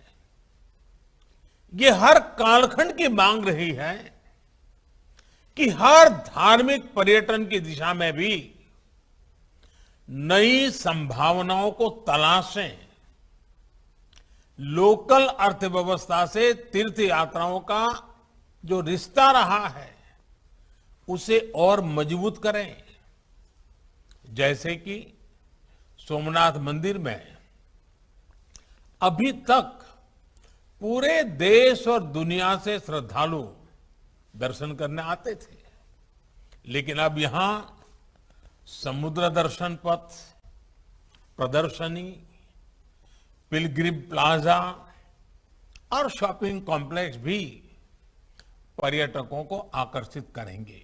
ये हर कालखंड की मांग रही है कि हर धार्मिक पर्यटन की दिशा में भी नई संभावनाओं को तलाशें, लोकल अर्थव्यवस्था से तीर्थ यात्राओं का जो रिश्ता रहा है उसे और मजबूत करें। जैसे कि सोमनाथ मंदिर में अभी तक पूरे देश और दुनिया से श्रद्धालु दर्शन करने आते थे, लेकिन अब यहां समुद्र दर्शन पथ, प्रदर्शनी, पिलग्रिम प्लाजा और शॉपिंग कॉम्प्लेक्स भी पर्यटकों को आकर्षित करेंगे।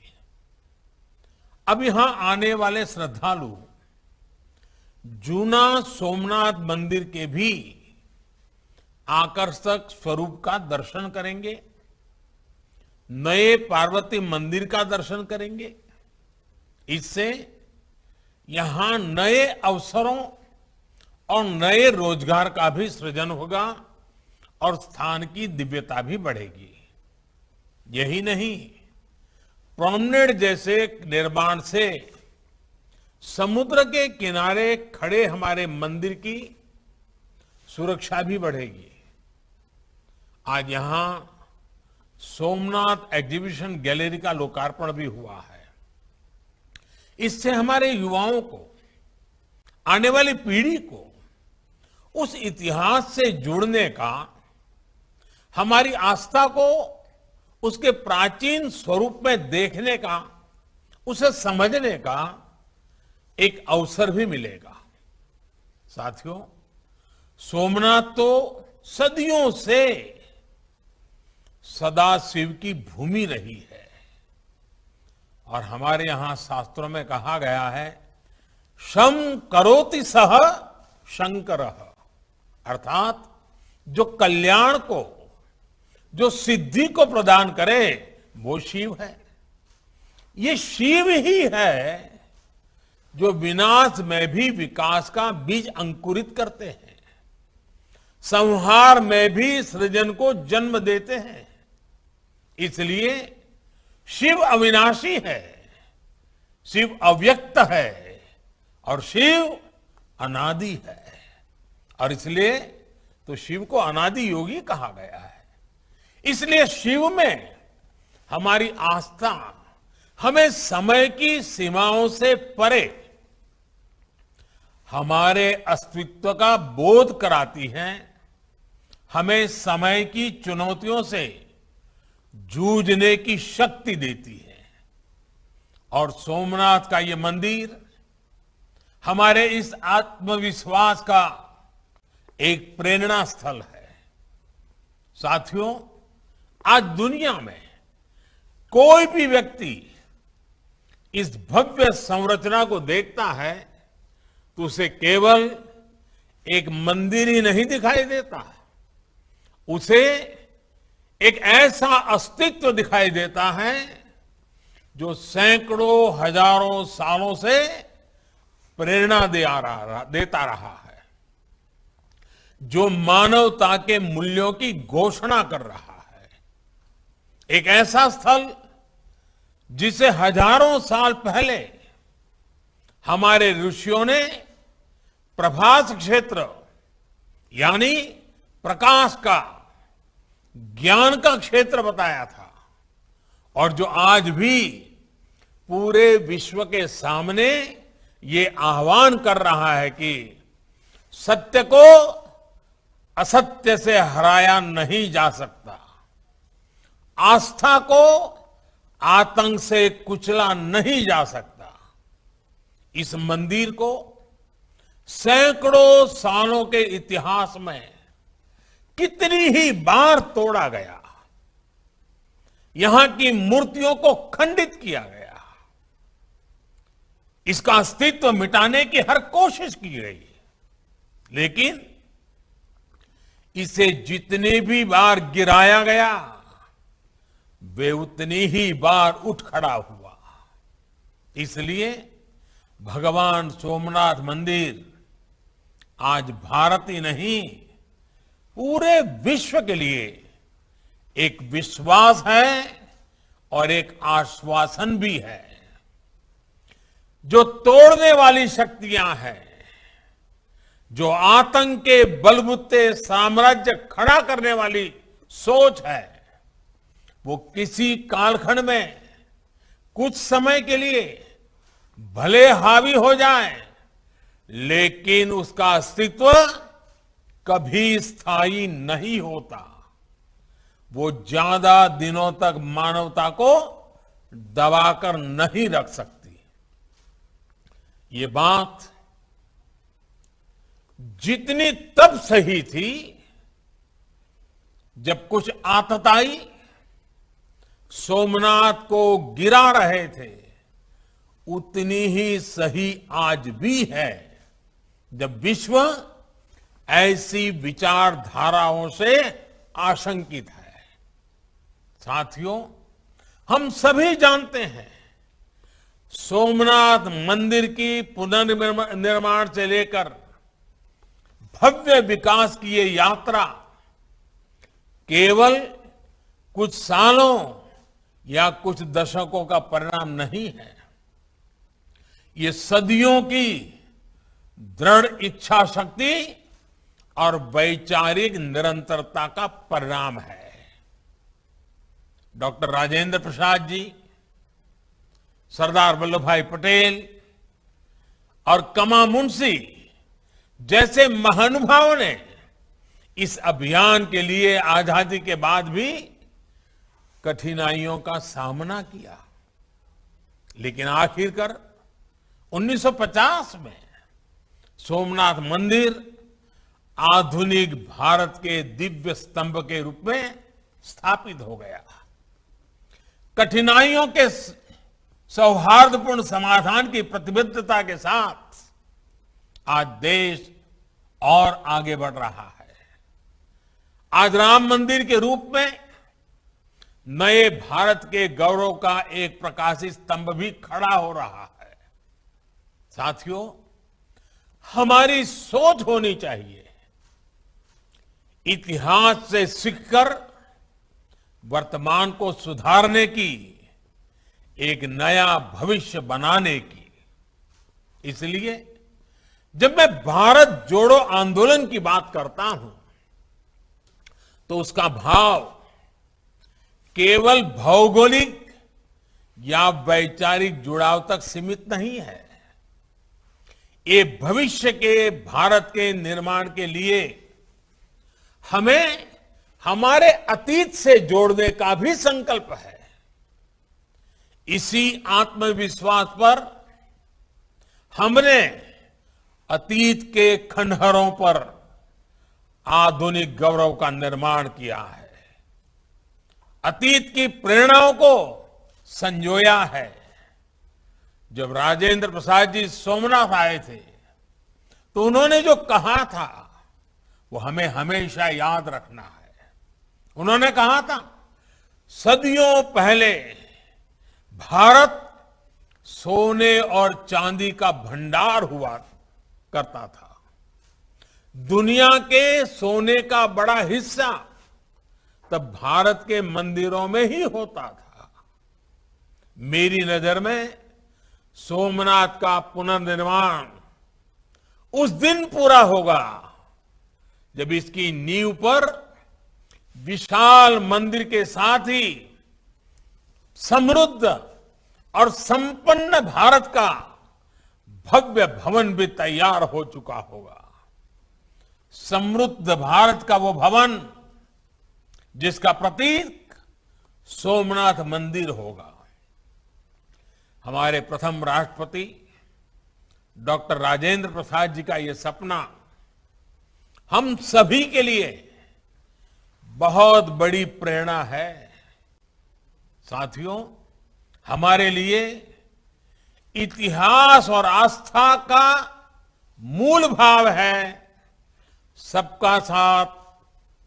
अब यहां आने वाले श्रद्धालु जूना सोमनाथ मंदिर के भी आकर्षक स्वरूप का दर्शन करेंगे, नए पार्वती मंदिर का दर्शन करेंगे। इससे यहां नए अवसरों और नए रोजगार का भी सृजन होगा और स्थान की दिव्यता भी बढ़ेगी। यही नहीं, प्रोमनेड जैसे निर्माण से समुद्र के किनारे खड़े हमारे मंदिर की सुरक्षा भी बढ़ेगी। आज यहां सोमनाथ एग्जीबिशन गैलरी का लोकार्पण भी हुआ है। इससे हमारे युवाओं को, आने वाली पीढ़ी को उस इतिहास से जुड़ने का, हमारी आस्था को उसके प्राचीन स्वरूप में देखने का, उसे समझने का एक अवसर भी मिलेगा। साथियों, सोमनाथ तो सदियों से सदाशिव की भूमि रही है और हमारे यहां शास्त्रों में कहा गया है, शम करोति सह शंकरः, अर्थात जो कल्याण को, जो सिद्धि को प्रदान करे वो शिव है। ये शिव ही है जो विनाश में भी विकास का बीज अंकुरित करते हैं, संहार में भी सृजन को जन्म देते हैं। इसलिए शिव अविनाशी है, शिव अव्यक्त है और शिव अनादि है। और इसलिए तो शिव को अनादि योगी कहा गया है। इसलिए शिव में हमारी आस्था हमें समय की सीमाओं से परे हमारे अस्तित्व का बोध कराती है, हमें समय की चुनौतियों से जूझने की शक्ति देती है। और सोमनाथ का ये मंदिर हमारे इस आत्मविश्वास का एक प्रेरणा स्थल है। साथियों, आज दुनिया में कोई भी व्यक्ति इस भव्य संरचना को देखता है तो उसे केवल एक मंदिर ही नहीं दिखाई देता, उसे एक ऐसा अस्तित्व दिखाई देता है जो सैकड़ों हजारों सालों से प्रेरणा देता रहा है, जो मानवता के मूल्यों की घोषणा कर रहा है। एक ऐसा स्थल जिसे हजारों साल पहले हमारे ऋषियों ने प्रभास क्षेत्र यानी प्रकाश का, ज्ञान का क्षेत्र बताया था और जो आज भी पूरे विश्व के सामने ये आह्वान कर रहा है कि सत्य को असत्य से हराया नहीं जा सकता, आस्था को आतंक से कुचला नहीं जा सकता। इस मंदिर को सैकड़ों सालों के इतिहास में कितनी ही बार तोड़ा गया, यहां की मूर्तियों को खंडित किया गया, इसका अस्तित्व मिटाने की हर कोशिश की गई, लेकिन इसे जितनी भी बार गिराया गया वे उतनी ही बार उठ खड़ा हुआ। इसलिए भगवान सोमनाथ मंदिर आज भारत ही नहीं पूरे विश्व के लिए एक विश्वास है और एक आश्वासन भी है। जो तोड़ने वाली शक्तियां हैं, जो आतंक के बलबूते साम्राज्य खड़ा करने वाली सोच है, वो किसी कालखंड में कुछ समय के लिए भले हावी हो जाए, लेकिन उसका अस्तित्व कभी स्थायी नहीं होता। वो ज्यादा दिनों तक मानवता को दबाकर नहीं रख सकती। ये बात जितनी तब सही थी जब कुछ आतताई सोमनाथ को गिरा रहे थे, उतनी ही सही आज भी है जब विश्व ऐसी विचारधाराओं से आशंकित है। साथियों, हम सभी जानते हैं सोमनाथ मंदिर की पुनर्निर्माण से लेकर भव्य विकास की ये यात्रा केवल कुछ सालों या कुछ दशकों का परिणाम नहीं है। ये सदियों की दृढ़ इच्छा शक्ति और वैचारिक निरंतरता का परिणाम है। डॉक्टर राजेंद्र प्रसाद जी, सरदार वल्लभ भाई पटेल और कमा मुंशी जैसे महानुभावों ने इस अभियान के लिए आजादी के बाद भी कठिनाइयों का सामना किया, लेकिन आखिरकार 1950 में सोमनाथ मंदिर आधुनिक भारत के दिव्य स्तंभ के रूप में स्थापित हो गया। कठिनाइयों के सौहार्दपूर्ण समाधान की प्रतिबद्धता के साथ आज देश और आगे बढ़ रहा है। आज राम मंदिर के रूप में नए भारत के गौरव का एक प्रकाशित स्तंभ भी खड़ा हो रहा है। साथियों, हमारी सोच होनी चाहिए इतिहास से सीखकर वर्तमान को सुधारने की, एक नया भविष्य बनाने की। इसलिए जब मैं भारत जोड़ो आंदोलन की बात करता हूं तो उसका भाव केवल भौगोलिक या वैचारिक जुड़ाव तक सीमित नहीं है। ये भविष्य के भारत के निर्माण के लिए हमें हमारे अतीत से जोड़ने का भी संकल्प है। इसी आत्मविश्वास पर हमने अतीत के खंडहरों पर आधुनिक गौरव का निर्माण किया है, अतीत की प्रेरणाओं को संजोया है। जब राजेंद्र प्रसाद जी सोमनाथ आए थे तो उन्होंने जो कहा था वो हमें हमेशा याद रखना है। उन्होंने कहा था, सदियों पहले भारत सोने और चांदी का भंडार हुआ करता था। दुनिया के सोने का बड़ा हिस्सा तब भारत के मंदिरों में ही होता था। मेरी नजर में सोमनाथ का पुनर्निर्माण उस दिन पूरा होगा जब इसकी नींव पर विशाल मंदिर के साथ ही समृद्ध और संपन्न भारत का भव्य भवन भी तैयार हो चुका होगा। समृद्ध भारत का वो भवन जिसका प्रतीक सोमनाथ मंदिर होगा। हमारे प्रथम राष्ट्रपति डॉक्टर राजेंद्र प्रसाद जी का ये सपना हम सभी के लिए बहुत बड़ी प्रेरणा है। साथियों, हमारे लिए इतिहास और आस्था का मूल भाव है सबका साथ,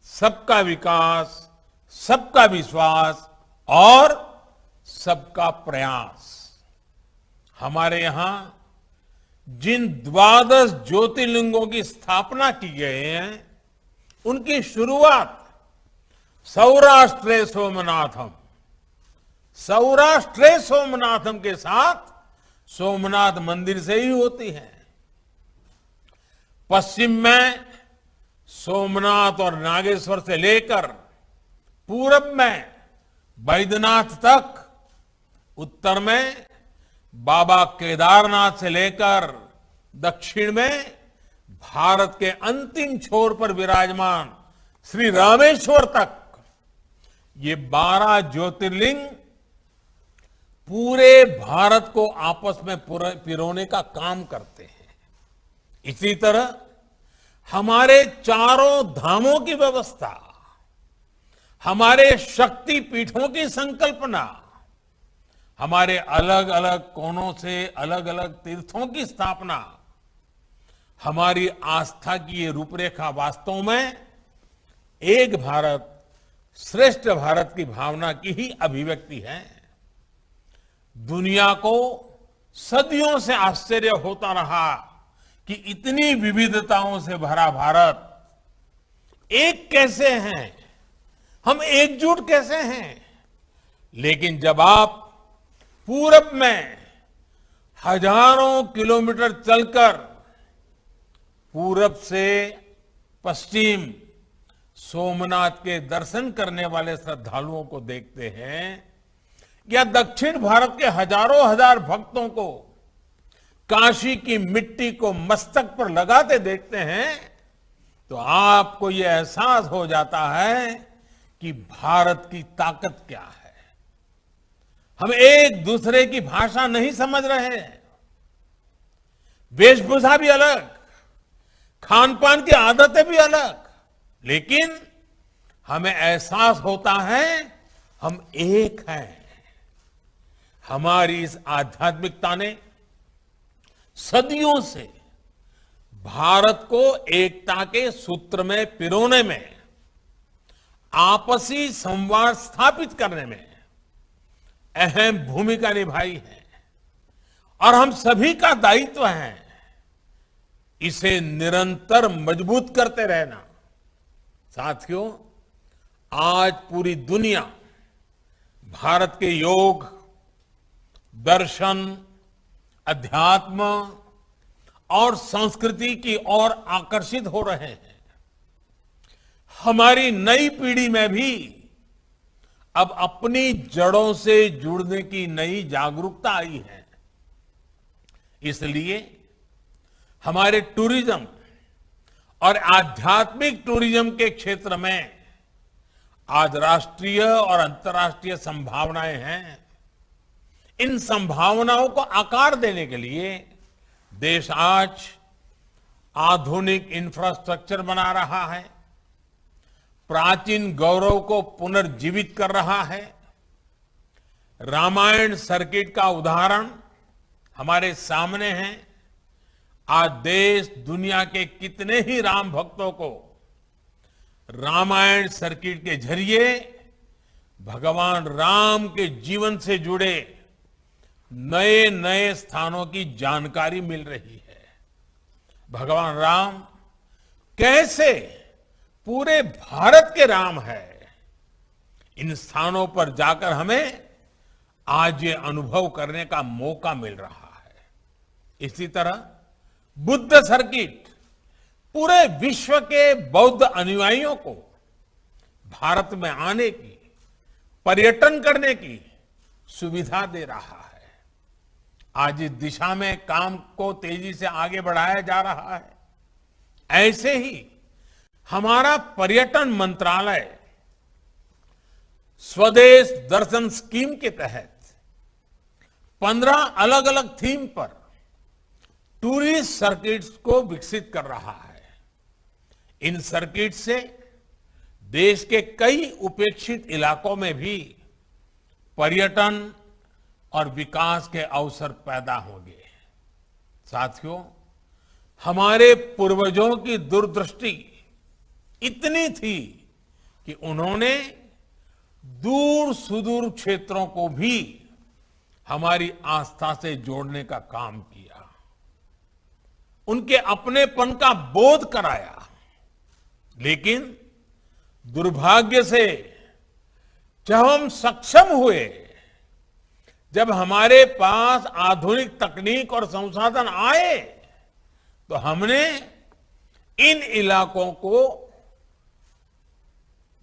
सबका विकास, सबका विश्वास और सबका प्रयास। हमारे यहां जिन 12 ज्योतिर्लिंगों की स्थापना की गई है, उनकी शुरुआत सौराष्ट्रे सोमनाथम, सौराष्ट्रे सोमनाथम के साथ सोमनाथ मंदिर से ही होती है। पश्चिम में सोमनाथ और नागेश्वर से लेकर पूरब में बैद्यनाथ तक, उत्तर में बाबा केदारनाथ से लेकर दक्षिण में भारत के अंतिम छोर पर विराजमान श्री रामेश्वर तक, ये 12 ज्योतिर्लिंग पूरे भारत को आपस में पिरोने का काम करते हैं। इसी तरह हमारे चारों धामों की व्यवस्था, हमारे शक्ति पीठों की संकल्पना, हमारे अलग अलग कोनों से अलग अलग तीर्थों की स्थापना, हमारी आस्था की ये रूपरेखा वास्तव में एक भारत श्रेष्ठ भारत की भावना की ही अभिव्यक्ति है। दुनिया को सदियों से आश्चर्य होता रहा कि इतनी विविधताओं से भरा भारत एक कैसे हैं, हम एकजुट कैसे हैं। लेकिन जब आप पूरब में हजारों किलोमीटर चलकर पूरब से पश्चिम सोमनाथ के दर्शन करने वाले श्रद्धालुओं को देखते हैं, या दक्षिण भारत के हजारों हजार भक्तों को काशी की मिट्टी को मस्तक पर लगाते देखते हैं, तो आपको यह एहसास हो जाता है कि भारत की ताकत क्या है। हम एक दूसरे की भाषा नहीं समझ रहे हैं, वेशभूषा भी अलग, खान पान की आदतें भी अलग, लेकिन हमें एहसास होता है हम एक हैं। हमारी इस आध्यात्मिकता ने सदियों से भारत को एकता के सूत्र में पिरोने में, आपसी संवाद स्थापित करने में अहम भूमिका निभाई है, और हम सभी का दायित्व है इसे निरंतर मजबूत करते रहना। साथियों, आज पूरी दुनिया भारत के योग, दर्शन, अध्यात्म और संस्कृति की ओर आकर्षित हो रहे हैं। हमारी नई पीढ़ी में भी अब अपनी जड़ों से जुड़ने की नई जागरूकता आई है। इसलिए हमारे टूरिज्म और आध्यात्मिक टूरिज्म के क्षेत्र में आज राष्ट्रीय और अंतर्राष्ट्रीय संभावनाएं हैं। इन संभावनाओं को आकार देने के लिए देश आज आधुनिक इंफ्रास्ट्रक्चर बना रहा है, प्राचीन गौरव को पुनर्जीवित कर रहा है। रामायण सर्किट का उदाहरण हमारे सामने है। आज देश दुनिया के कितने ही राम भक्तों को रामायण सर्किट के जरिए भगवान राम के जीवन से जुड़े नए नए स्थानों की जानकारी मिल रही है। भगवान राम कैसे पूरे भारत के राम है, इन स्थानों पर जाकर हमें आज ये अनुभव करने का मौका मिल रहा है। इसी तरह बुद्ध सर्किट पूरे विश्व के बौद्ध अनुयायियों को भारत में आने की, पर्यटन करने की सुविधा दे रहा है। आज इस दिशा में काम को तेजी से आगे बढ़ाया जा रहा है। ऐसे ही हमारा पर्यटन मंत्रालय स्वदेश दर्शन स्कीम के तहत 15 अलग अलग थीम पर टूरिस्ट सर्किट्स को विकसित कर रहा है। इन सर्किट से देश के कई उपेक्षित इलाकों में भी पर्यटन और विकास के अवसर पैदा होंगे। साथियों, हमारे पूर्वजों की दूरदृष्टि इतनी थी कि उन्होंने दूर सुदूर क्षेत्रों को भी हमारी आस्था से जोड़ने का काम किया, उनके अपनेपन का बोध कराया। लेकिन दुर्भाग्य से जब हम सक्षम हुए, जब हमारे पास आधुनिक तकनीक और संसाधन आए, तो हमने इन इलाकों को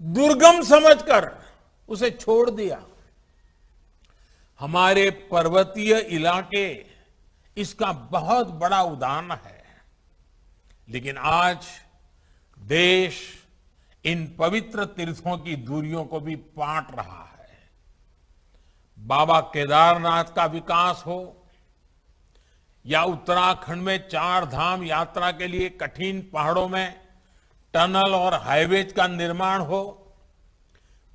दुर्गम समझकर उसे छोड़ दिया। हमारे पर्वतीय इलाके इसका बहुत बड़ा उदाहरण है। लेकिन आज देश इन पवित्र तीर्थों की दूरियों को भी पाट रहा है। बाबा केदारनाथ का विकास हो या उत्तराखंड में 4 धाम यात्रा के लिए कठिन पहाड़ों में टनल और हाईवेज का निर्माण हो,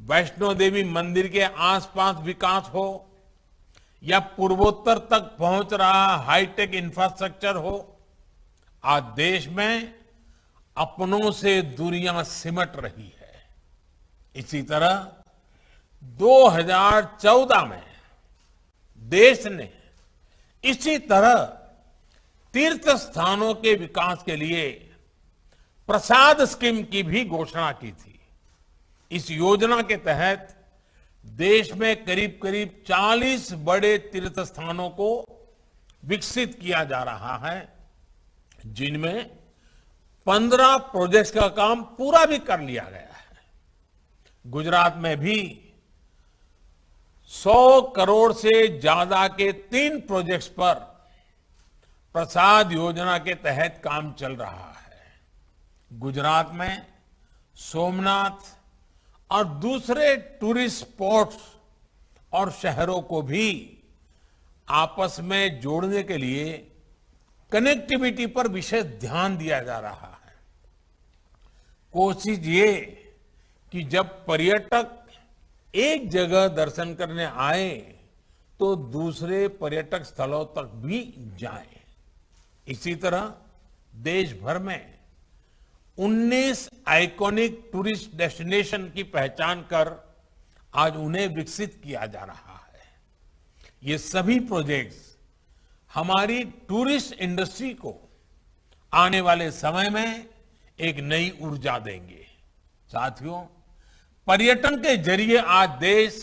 वैष्णो देवी मंदिर के आसपास विकास हो या पूर्वोत्तर तक पहुंच रहा हाईटेक इंफ्रास्ट्रक्चर हो, आज देश में अपनों से दूरियां सिमट रही है। इसी तरह 2014 में देश ने इसी तरह तीर्थ स्थानों के विकास के लिए प्रसाद स्कीम की भी घोषणा की थी। इस योजना के तहत देश में करीब करीब 40 बड़े तीर्थ स्थानों को विकसित किया जा रहा है, जिनमें 15 प्रोजेक्ट्स का काम पूरा भी कर लिया गया है। गुजरात में भी 100 करोड़ से ज्यादा के 3 प्रोजेक्ट्स पर प्रसाद योजना के तहत काम चल रहा है। गुजरात में सोमनाथ और दूसरे टूरिस्ट स्पॉट्स और शहरों को भी आपस में जोड़ने के लिए कनेक्टिविटी पर विशेष ध्यान दिया जा रहा है। कोशिश ये कि जब पर्यटक एक जगह दर्शन करने आए तो दूसरे पर्यटक स्थलों तक भी जाएं। इसी तरह देश भर में 19 आइकॉनिक टूरिस्ट डेस्टिनेशन की पहचान कर आज उन्हें विकसित किया जा रहा है। ये सभी प्रोजेक्ट्स हमारी टूरिस्ट इंडस्ट्री को आने वाले समय में एक नई ऊर्जा देंगे। साथियों, पर्यटन के जरिए आज देश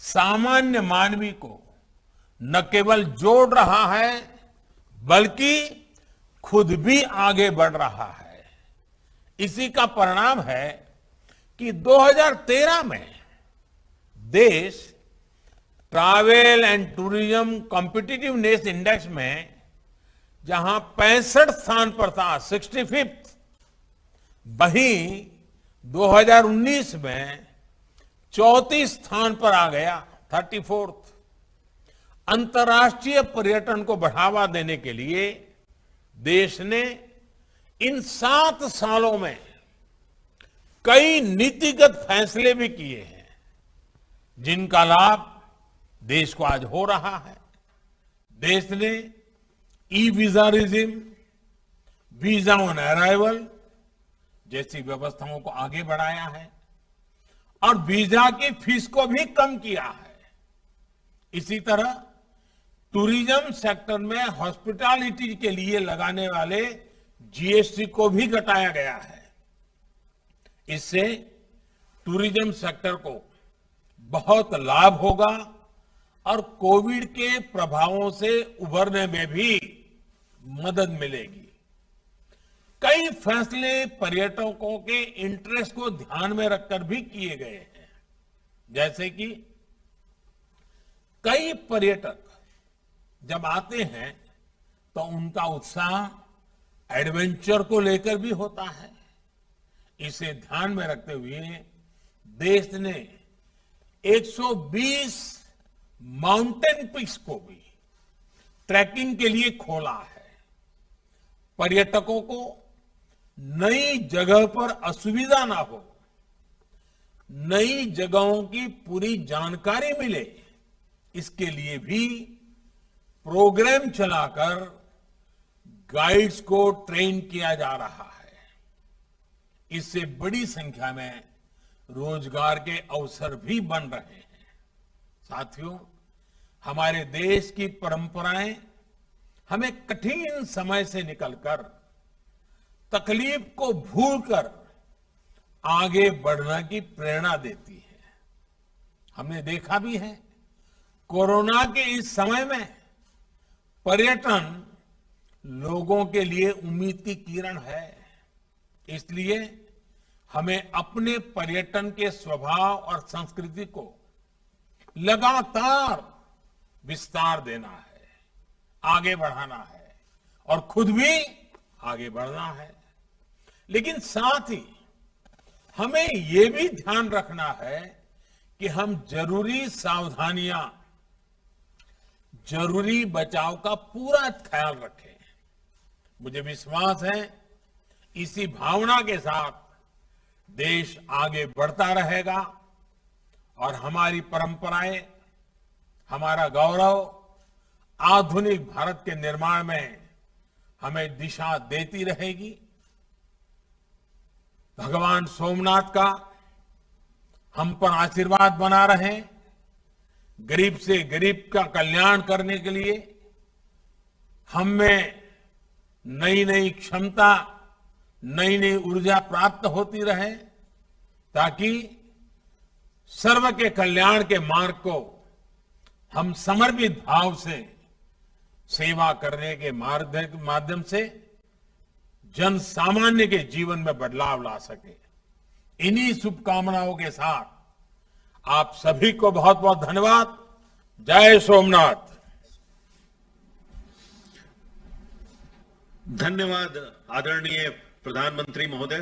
सामान्य मानवी को न केवल जोड़ रहा है बल्कि खुद भी आगे बढ़ रहा है। इसी का परिणाम है कि 2013 में देश travel and tourism competitiveness index में जहां 65 स्थान पर था, 65th, वहीं 2019 में 34 स्थान पर आ गया, 34th। अंतर्राष्ट्रीय पर्यटन को बढ़ावा देने के लिए देश ने इन 7 सालों में कई नीतिगत फैसले भी किए हैं, जिनका लाभ देश को आज हो रहा है। देश ने e visa regime, visa on arrival जैसी व्यवस्थाओं को आगे बढ़ाया है और वीजा की फीस को भी कम किया है। इसी तरह टूरिज्म सेक्टर में हॉस्पिटैलिटी के लिए लगाने वाले जीएसटी को भी घटाया गया है। इससे टूरिज्म सेक्टर को बहुत लाभ होगा और कोविड के प्रभावों से उभरने में भी मदद मिलेगी। कई फैसले पर्यटकों के इंटरेस्ट को ध्यान में रखकर भी किए गए हैं, जैसे कि कई पर्यटक जब आते हैं तो उनका उत्साह एडवेंचर को लेकर भी होता है। इसे ध्यान में रखते हुए देश ने 120 माउंटेन पीक्स को भी ट्रैकिंग के लिए खोला है। पर्यटकों को नई जगह पर असुविधा ना हो, नई जगहों की पूरी जानकारी मिले, इसके लिए भी प्रोग्राम चलाकर गाइड्स को ट्रेन किया जा रहा है। इससे बड़ी संख्या में रोजगार के अवसर भी बन रहे हैं। साथियों, हमारे देश की परंपराएं हमें कठिन समय से निकलकर तकलीफ को भूलकर आगे बढ़ने की प्रेरणा देती है। हमने देखा भी है, कोरोना के इस समय में पर्यटन लोगों के लिए उम्मीद की किरण है। इसलिए हमें अपने पर्यटन के स्वभाव और संस्कृति को लगातार विस्तार देना है, आगे बढ़ाना है और खुद भी आगे बढ़ना है। लेकिन साथ ही हमें ये भी ध्यान रखना है कि हम जरूरी सावधानियां, जरूरी बचाव का पूरा ख्याल रखें। मुझे विश्वास है इसी भावना के साथ देश आगे बढ़ता रहेगा और हमारी परंपराएं, हमारा गौरव आधुनिक भारत के निर्माण में हमें दिशा देती रहेगी। भगवान सोमनाथ का हम पर आशीर्वाद बना रहे, गरीब से गरीब का कल्याण करने के लिए हम में नई नई क्षमता, नई नई ऊर्जा प्राप्त होती रहे, ताकि सर्व के कल्याण के मार्ग को हम समर्पित भाव से सेवा करने के माध्यम से जन सामान्य के जीवन में बदलाव ला सके। इन्हीं शुभकामनाओं के साथ आप सभी को बहुत बहुत धन्यवाद। जय सोमनाथ। धन्यवाद आदरणीय प्रधानमंत्री महोदय।